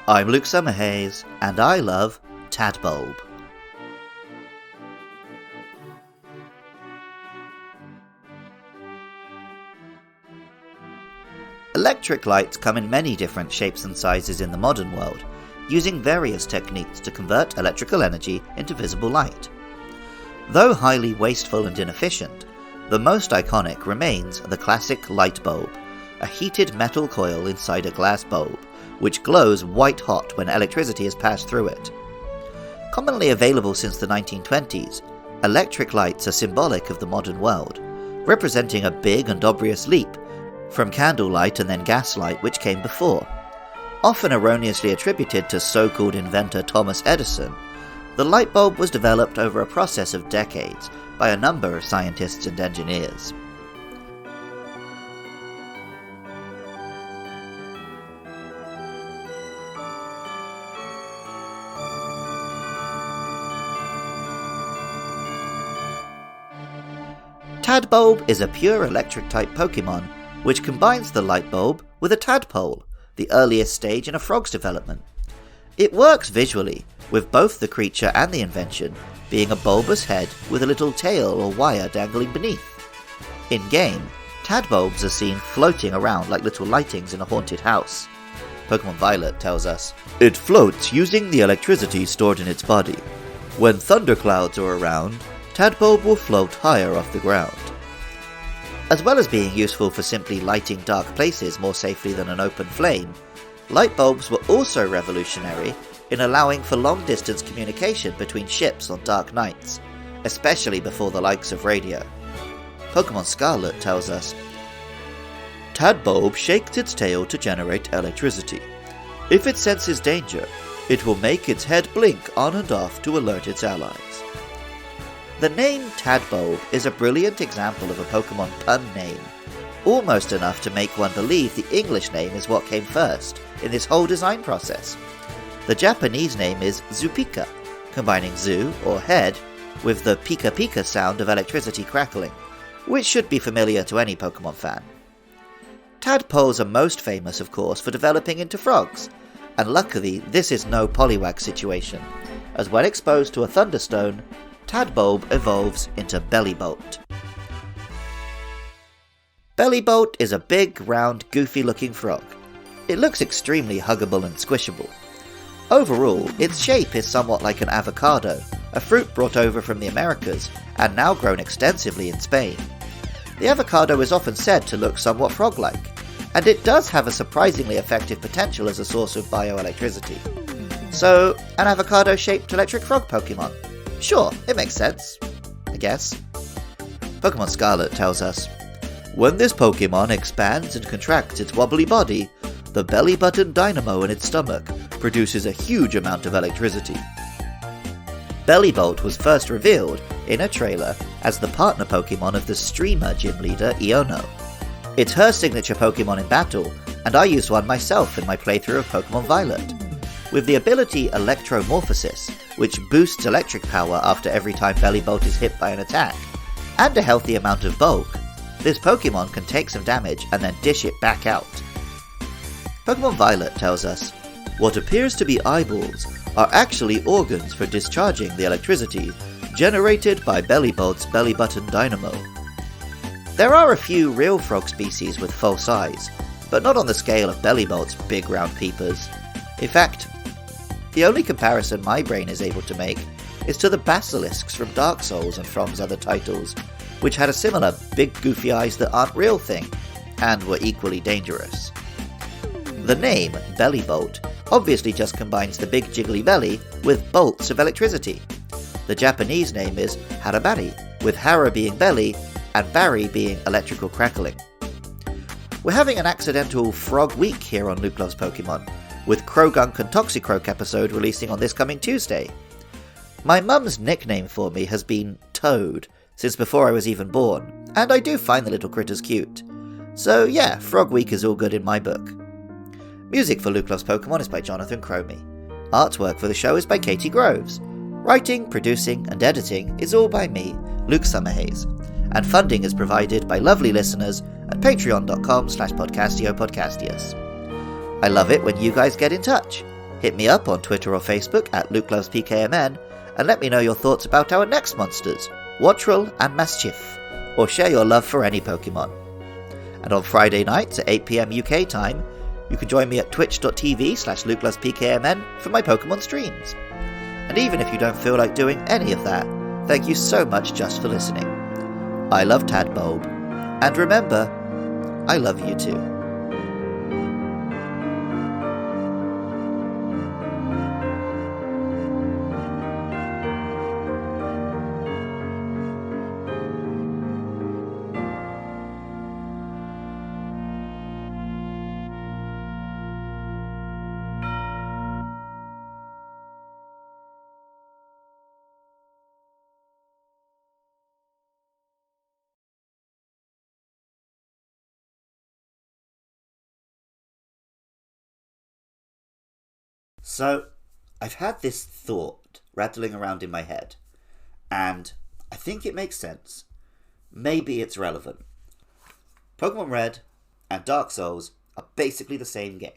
I'm Luke Summerhays, and I love Tadbulb. Electric lights come in many different shapes and sizes in the modern world, using various techniques to convert electrical energy into visible light. Though highly wasteful and inefficient, the most iconic remains the classic light bulb, a heated metal coil inside a glass bulb, which glows white hot when electricity is passed through it. Commonly available since the 1920s, electric lights are symbolic of the modern world, representing a big and obvious leap from candlelight and then gaslight which came before. Often erroneously attributed to so-called inventor Thomas Edison, the light bulb was developed over a process of decades by a number of scientists and engineers. Tadbulb is a pure electric-type Pokemon which combines the light bulb with a tadpole, the earliest stage in a frog's development. It works visually, with both the creature and the invention being a bulbous head with a little tail or wire dangling beneath. In-game, tadbulbs are seen floating around like little lightings in a haunted house. Pokemon Violet tells us, "It floats using the electricity stored in its body. When thunderclouds are around, Tadbulb will float higher off the ground." As well as being useful for simply lighting dark places more safely than an open flame, light bulbs were also revolutionary in allowing for long-distance communication between ships on dark nights, especially before the likes of radio. Pokemon Scarlet tells us, "Tadbulb shakes its tail to generate electricity. If it senses danger, it will make its head blink on and off to alert its allies." The name Tadbulb is a brilliant example of a Pokemon pun name, almost enough to make one believe the English name is what came first in this whole design process. The Japanese name is Zupika, combining Zu, or head, with the pika pika sound of electricity crackling, which should be familiar to any Pokemon fan. Tadpoles are most famous, of course, for developing into frogs, and luckily this is no Poliwag situation, as when exposed to a Thunderstone, Tadbulb evolves into Bellibolt. Bellibolt is a big, round, goofy-looking frog. It looks extremely huggable and squishable. Overall, its shape is somewhat like an avocado, a fruit brought over from the Americas and now grown extensively in Spain. The avocado is often said to look somewhat frog-like, and it does have a surprisingly effective potential as a source of bioelectricity. So, an avocado-shaped electric frog Pokemon? Sure, it makes sense, I guess. Pokemon Scarlet tells us, "When this Pokemon expands and contracts its wobbly body, the belly button dynamo in its stomach produces a huge amount of electricity." Bellibolt was first revealed in a trailer as the partner Pokemon of the streamer gym leader Iono. It's her signature Pokemon in battle, and I used one myself in my playthrough of Pokemon Violet. With the ability Electromorphosis, which boosts electric power after every time Bellibolt is hit by an attack, and a healthy amount of bulk, this Pokemon can take some damage and then dish it back out. Pokemon Violet tells us, "What appears to be eyeballs are actually organs for discharging the electricity generated by Bellibolt's belly button dynamo." There are a few real frog species with false eyes, but not on the scale of Bellibolt's big round peepers. In fact, the only comparison my brain is able to make is to the basilisks from Dark Souls and From's other titles, which had a similar big goofy eyes that aren't real thing, and were equally dangerous. The name, Bellibolt, obviously just combines the big jiggly belly with bolts of electricity. The Japanese name is Harabari, with Hara being belly and Bari being electrical crackling. We're having an accidental frog week here on Luke Loves Pokemon, with Krogunk and Toxicroak episode releasing on this coming Tuesday. My mum's nickname for me has been Toad since before I was even born, and I do find the little critters cute. So yeah, Frog Week is all good in my book. Music for Luke Loves Pokemon is by Jonathan Cromie. Artwork for the show is by Katie Groves. Writing, producing, and editing is all by me, Luke Summerhays. And funding is provided by lovely listeners at patreon.com/podcastiopodcastius. I love it when you guys get in touch. Hit me up on Twitter or Facebook at LukeLovesPKMN and let me know your thoughts about our next monsters, Wattrel and Maschiff, or share your love for any Pokemon. And on Friday nights at 8 PM UK time, you can join me at twitch.tv/LukeLovesPKMN for my Pokemon streams. And even if you don't feel like doing any of that, thank you so much just for listening. I love Tadbulb, and remember, I love you too. So, I've had this thought rattling around in my head, and I think it makes sense. Maybe it's relevant. Pokemon Red and Dark Souls are basically the same game.